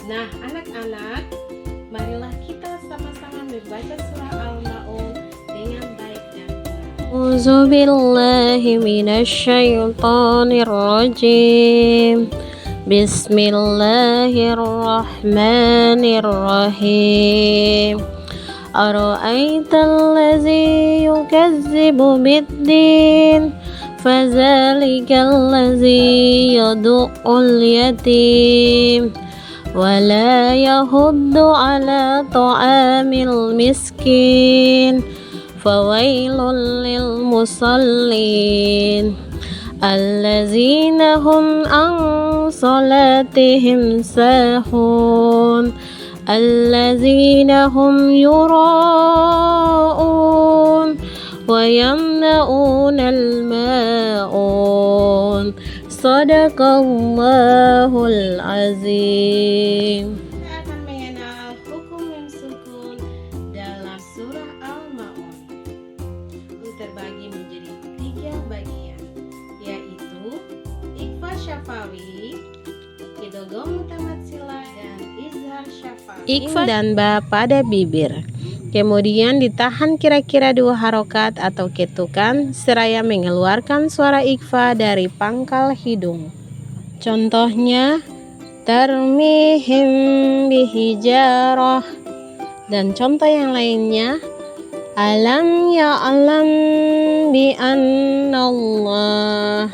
Nah, anak-anak, marilah kita sama-sama membaca surah Al-Ma'un dengan baik dan benar. A'udzu billahi minasyaitonir rajim. Bismillahirrahmanirrahim. Ara'aital ladzi yukazzibu bid-din fazalikal ladzi yad'ul yatim wala yahuddu ala ta'amil miskin fawailul lil musallin allazina hum an salatihim sahun allazina hum yura'un wa yamna'unal ma'un. Sadaqallahul azim. Kita akan mengenal hukum mim sukun dalam surah Al-Ma'un. Terbagi menjadi 3 bagian, yaitu ikhfa syafawi, idgham mutamatsilah, dan izhar syafawi. Ikhfa dan ba pada bibir. Kemudian ditahan kira-kira 2 harokat atau ketukan seraya mengeluarkan suara ikhfa dari pangkal hidung. Contohnya tarmihim bihijarah, dan contoh yang lainnya alam ya'lam bi annallah.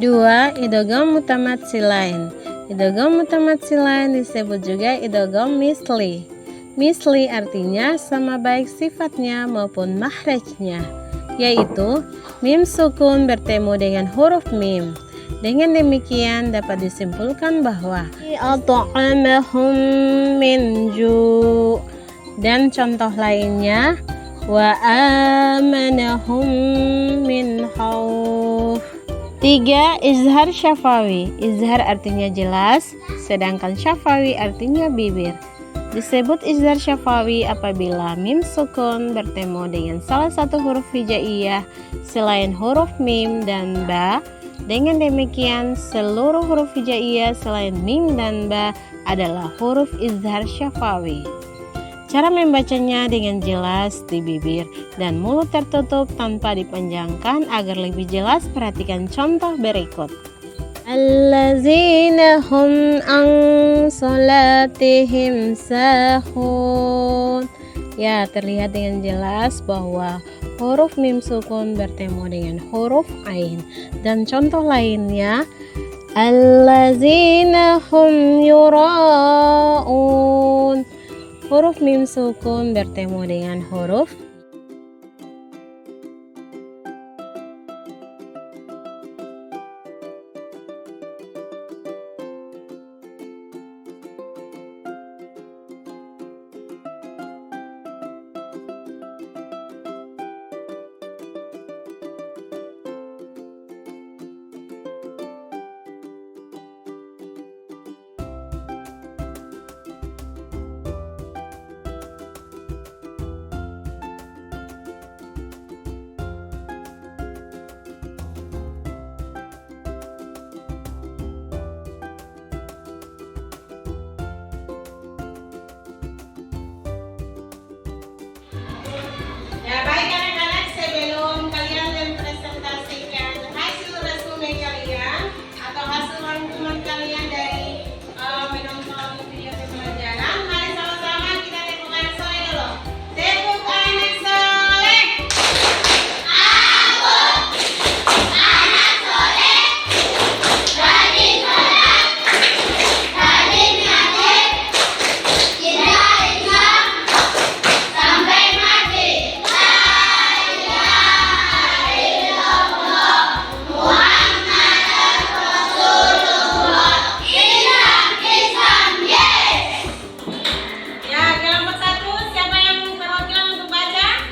2. Idgham mutamatsilain. Idgham mutamatsilain disebut juga idgham misli. Misli artinya sama baik sifatnya maupun makhrajnya, yaitu mim sukun bertemu dengan huruf mim. Dengan demikian dapat disimpulkan bahwa at'amahum min ju', dan contoh lainnya wa amanahum min khauf. 3. Izhar syafawi. Izhar artinya jelas, sedangkan syafawi artinya bibir. Disebut izhar syafawi apabila mim sukun bertemu dengan salah satu huruf hijaiyah selain huruf mim dan ba. Dengan demikian seluruh huruf hijaiyah selain mim dan ba adalah huruf izhar syafawi. Cara membacanya dengan jelas di bibir dan mulut tertutup tanpa dipanjangkan. Agar lebih jelas, perhatikan contoh berikut. Allazina hum an salatihim sahun. Ya, terlihat dengan jelas bahwa huruf mim sukun bertemu dengan huruf ain. Dan contoh lainnya allazina hum yura'un. Huruf mim sukun bertemu dengan huruf Ya, baik anak-anak, sebelum kalian mempresentasikan hasil resume kalian atau hasil rangkuman kalian dari menonton video pembelajaran, mari sama-sama kita tepuk anak soleh dulu. Tepuk anak soleh. Aku anak soleh, rajin sholat, rajin ngaji, tidak Islam sampai mati. Ya, kelompok 1, siapa yang perwakilan untuk baca?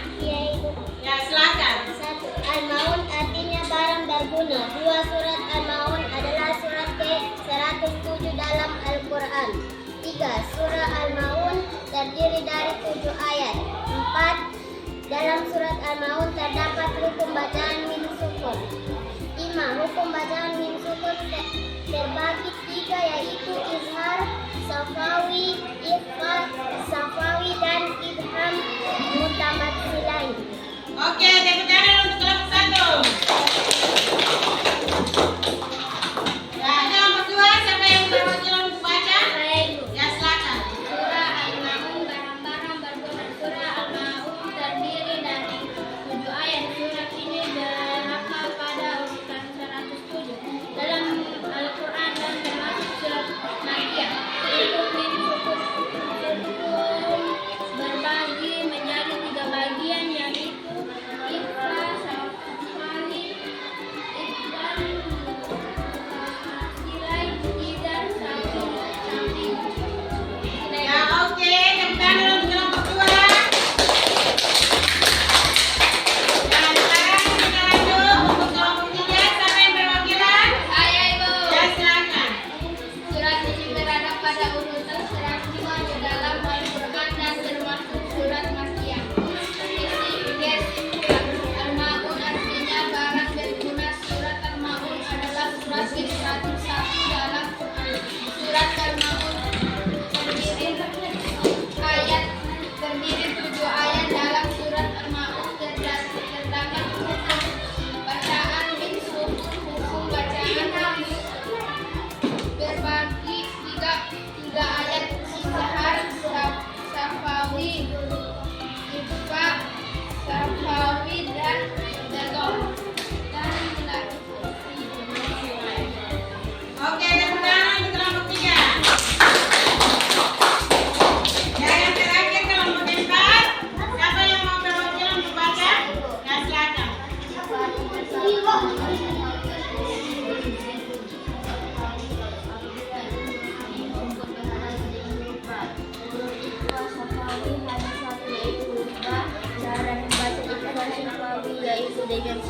Ya, silakan. 1. Al-Ma'un artinya barang berguna. 2. Surat Al-Ma'un adalah surat ke-107 dalam Al-Quran. 3. Surah Al-Ma'un terdiri dari 7 ayat. 4. Dalam surat Al-Ma'un terdapat hukum bacaan mim sukun. 5. Hukum bacaan mim sukun terbagi 3, yaitu izhar, safawi, dengan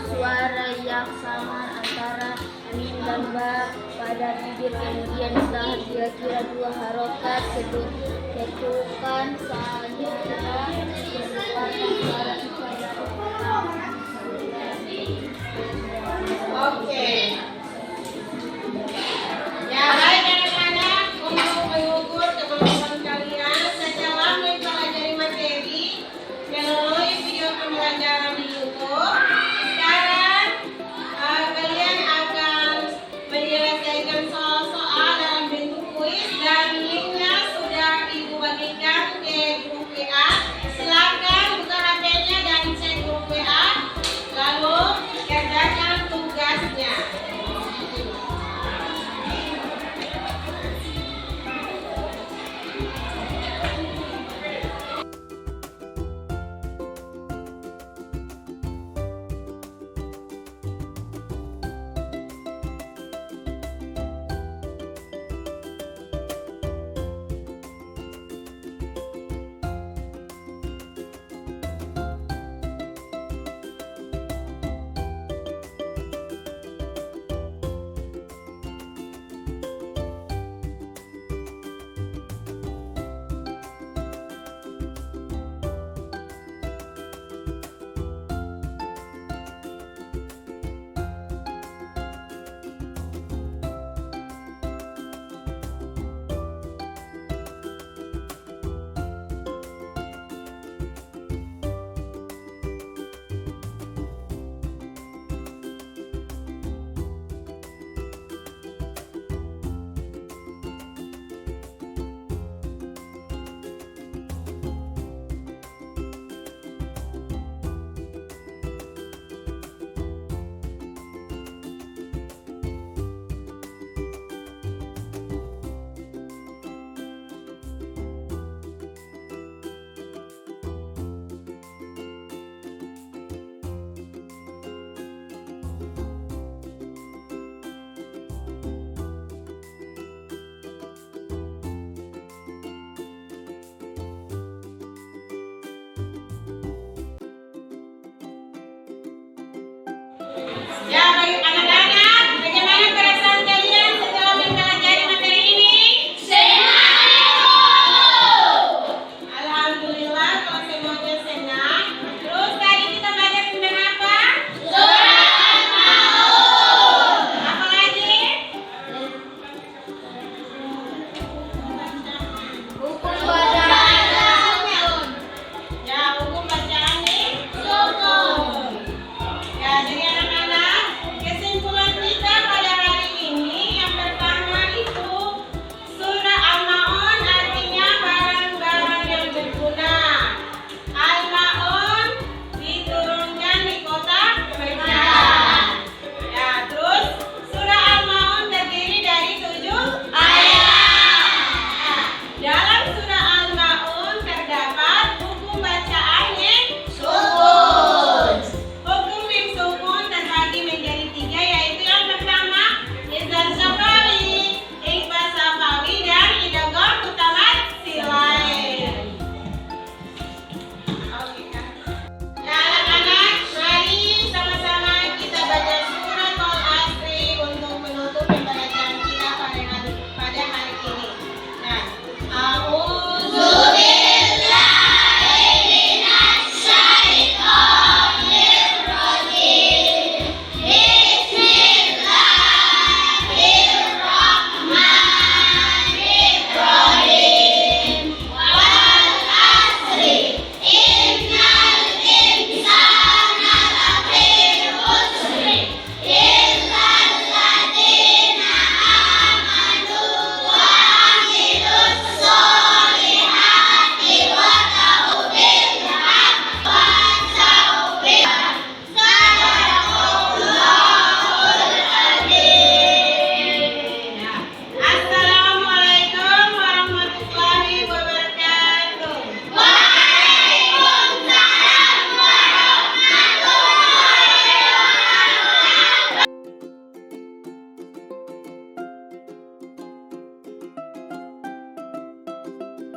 suara yang sama antara min dan ba pada bibir, kemudian ditahan kira-kira 2 harokat. Tentukan selanjutnya kecepatan suara Oke.